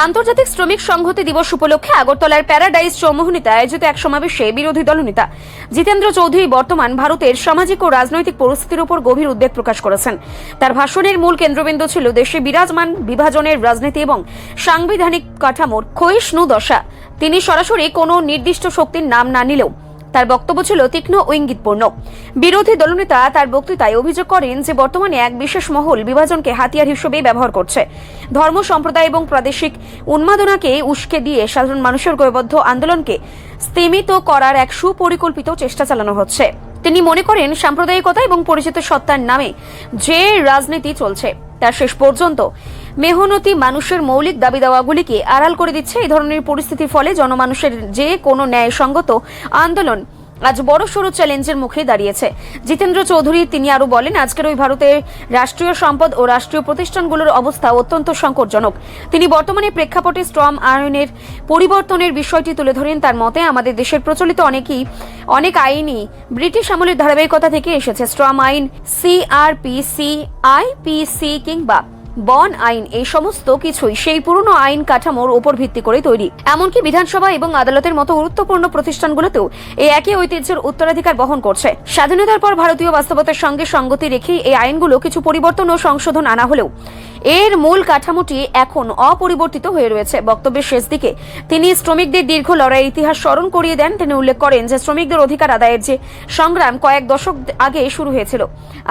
আন্তর্জাতিক শ্রমিক সংহতি দিবস উপলক্ষে আগরতলার প্যারাডাইজ চৌমুহনীতে আয়োজিত এক সমাবেশে বিরোধী দলনেতা জিতেন্দ্র চৌধুরী বর্তমান ভারতের সামাজিক ও রাজনৈতিক পরিস্থিতির উপর গভীর উদ্বেগ প্রকাশ করেছেন। তার ভাষণের মূল কেন্দ্রবিন্দু ছিল দেশে বিরাজমান বিভাজনের রাজনীতি এবং সাংবিধানিক কাঠামোর ক্ষয়িষ্ণু দশা। তিনি সরাসরি কোনো নির্দিষ্ট শক্তির নাম না নিলেও তার বক্তব্য ছিল তীক্ষ্ণ ও ইঙ্গিতপূর্ণ। বিরোধী দলনেতা তার বক্তৃতায় অভিযোগ করেন যে বর্তমানে এক বিশেষ মহল বিভাজনকে হাতিয়ার হিসেবে ব্যবহার করছে। ধর্ম, সম্প্রদায় এবং প্রাদেশিক উন্মাদনাকে উস্কে দিয়ে সাধারণ মানুষের ঐক্যবদ্ধ আন্দোলনকে স্তিমিত করার এক সুপরিকল্পিত চেষ্টা চালানো হচ্ছে। তিনি মনে করেন সাম্প্রদায়িকতা এবং পরিচিত সত্তার নামে যে রাজনীতি চলছে তা শেষ পর্যন্ত মেহনতি মানুষের মৌলিক দাবি দাওয়াগুলিকে আড়াল করে দিচ্ছে। এই ধরনের পরিস্থিতির ফলে জনমানুষের যে কোনো ন্যায়সঙ্গত আন্দোলন আজ বড়সড় চ্যালেঞ্জের মুখে দাঁড়িয়েছে। জিতেন্দ্র চৌধুরী তিনি আরো বলেন, আজকের ওই ভারতের রাষ্ট্রীয় সম্পদ ও রাষ্ট্রীয় প্রতিষ্ঠানগুলোর অবস্থা অত্যন্ত সংকটজনক। তিনি বর্তমানে প্রেক্ষাপটে শ্রম আইনের পরিবর্তনের বিষয়টি তুলে ধরেন। তার মতে আমাদের দেশের প্রচলিত অনেক আইনই ব্রিটিশ আমলের ধারাবাহিকতা থেকে এসেছে। শ্রম আইন, সিআরপিসি, আইপিসি কিংবা বন আইন, এই সমস্ত কিছুই সেই পুরনো আইন কাঠামোর উপর ভিত্তি করে তৈরি। এমনকি বিধানসভা এবং আদালতের মতো গুরুত্বপূর্ণ প্রতিষ্ঠানগুলোতেও এই একই ঐতিহ্যের উত্তরাধিকার বহন করছে। স্বাধীনতার পর ভারতীয় বাস্তবতার সঙ্গে সঙ্গতি রেখে এই আইনগুলো কিছু পরিবর্তন ও সংশোধন আনা হলেও এর মূল কাঠামোটি এখন অপরিবর্তিত হয়ে রয়েছে। বক্তব্যের শেষ দিকে তিনি শ্রমিকদের দীর্ঘ লড়াইয়ের ইতিহাস স্মরণ করিয়ে দেন। তিনি উল্লেখ করেন যে শ্রমিকদের অধিকার আদায়ের যে সংগ্রাম কয়েক দশক আগে শুরু হয়েছিল,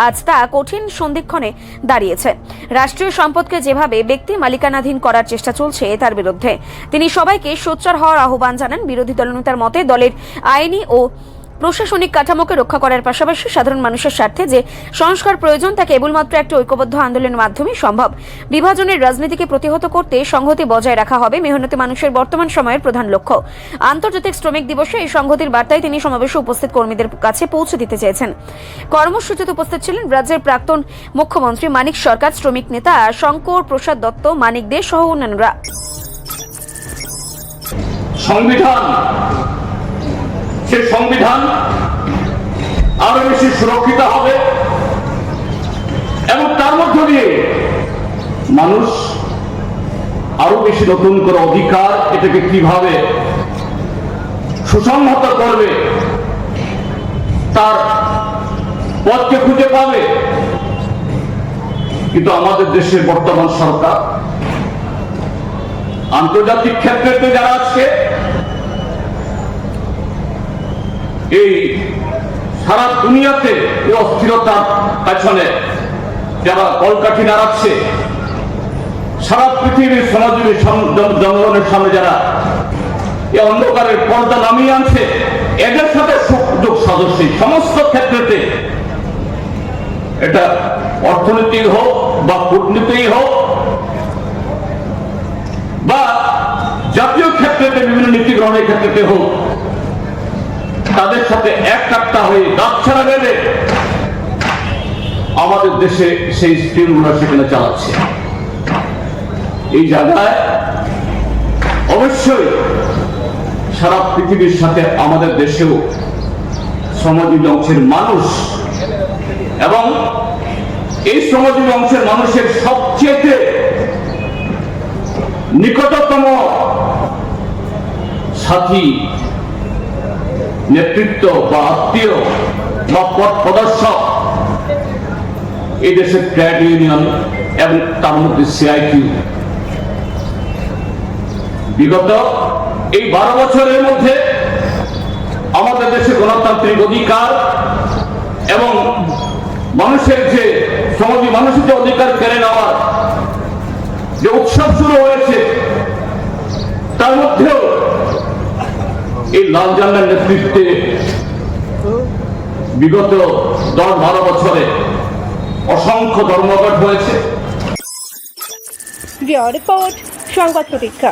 আজ তা কঠিন সন্ধিক্ষণে দাঁড়িয়েছে। রাষ্ট্রীয় সম্পদকে যেভাবে ব্যক্তি মালিকানাধীন করার চেষ্টা চলছে তার বিরুদ্ধে তিনি সবাইকে সোচ্চার হওয়ার আহ্বান জানান। বিরোধী দলনেতার মতে দলের আইনি ও প্রশাসনিক কাঠামোকে রক্ষা করার পাশাপাশি সাধারণ মানুষের স্বার্থে যে সংস্কার প্রয়োজন তা কেবলমাত্র একটি ঐক্যবদ্ধ আন্দোলনের মাধ্যমেই সম্ভব। বিভাজনের রাজনীতিকে প্রতিহত করতে সংহতি বজায় রাখা হবে মেহনতি মানুষের বর্তমান সময়ের প্রধান লক্ষ্য। আন্তর্জাতিক শ্রমিক দিবসে এই সংহতির বার্তায় তিনি সমাবেশে উপস্থিত কর্মীদের কাছে পৌঁছে দিতে চেয়েছেন। কর্মসূচিতে উপস্থিত ছিলেন রাজ্যের প্রাক্তন মুখ্যমন্ত্রী মানিক সরকার, শ্রমিক নেতা শঙ্কর প্রসাদ দত্ত, মানিক দে সহ অন্যান্যরা। সে সংবিধান আরো বেশি সুরক্ষিত হবে এবং তার মধ্য দিয়ে মানুষ আরো বেশি নতুন করে অধিকার এটাকে কিভাবে সুসংহত করবে তার পথকে খুঁজে পাবে। কিন্তু আমাদের দেশের বর্তমান সরকার আন্তর্জাতিক ক্ষেত্রে যারা আছে এই সারা দুনিয়াতে এই অস্থিরতার পেছনে যারা কলকাঠি নাড়াচ্ছে, সারা পৃথিবীর সমাজজীবী জনগণের সামনে যারা এই অন্ধকারের পর্দা নামিয়ে আনছে, এদের সাথে সুযোগ সদস্য সমস্ত ক্ষেত্রেতে এটা অর্থনীতি হোক বা কূটনীতি হোক বা জাতীয় ক্ষেত্রেতে বিভিন্ন নীতি গ্রহণের ক্ষেত্রে হোক, তাদের সাথে এক কাট্টা হয়ে দাঁত ছাড়া গেলে আমাদের দেশে সেই স্কিমগুলো সেখানে চালাচ্ছে। এই জায়গায় অবশ্যই সারা পৃথিবীর সাথে আমাদের দেশেও শ্রমজীবী অংশের মানুষ এবং এই শ্রমজীবী অংশের মানুষের সবচেয়ে নিকটতম সাথী, নেতৃত্ব বা আত্মীয় বা পথ প্রদর্শক এই দেশের ট্রেড ইউনিয়ন এবং তার মধ্যে সিআইটিউ। বিগত এই 12 বছরের মধ্যে আমাদের দেশে গণতান্ত্রিক অধিকার এবং মানুষের যে শ্রমজীবী মানুষের যে অধিকার কেড়ে নেওয়ার যে উৎসব শুরু হয়েছে, তার মধ্যেও এই লাল ঝান্ডার নেতৃত্বে বিগত 10-12 বছরে অসংখ্য ধর্মঘট হয়েছে। রিপোর্ট সংবাদ প্রতীক্ষা।